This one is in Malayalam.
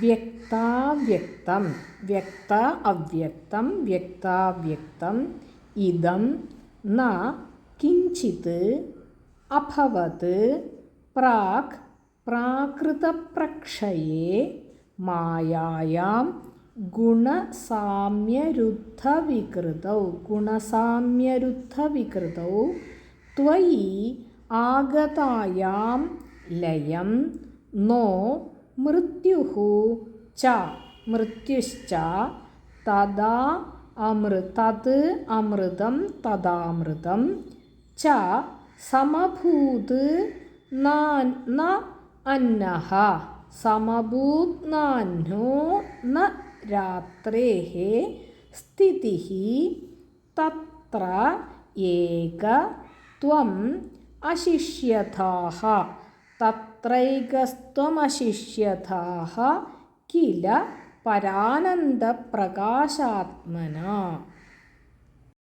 വ്യക്താവ്യക്തം വ്യക്ത അവ്യക്തം വ്യക്താവ്യക്തം ഇദം ന കിഞ്ചിത് അഭവത് പ്രാക് പ്രാകൃതപ്രക്ഷയേ മായായാം ഗുണസാമ്യരുദ്ധവികൃതൗ ത്വയി ആഗതായാം ലയം നോ മൃത്യുഃ ച മൃത്യുശ്ച തദാ തത് അമൃതം തദാമൃതം ച സമഭൂത് ന അന്നഃ സമഭൂത് നാന്യോ ന രാത്രേഃ സ്ഥിതിഃ തത്ര ഏക ത്വം അശിഷ്യതാഃ തത്രൈകസ്ത്വമശിഷ്യതാഃ കില പരാനന്ദപ്രകാശാത്മനാ.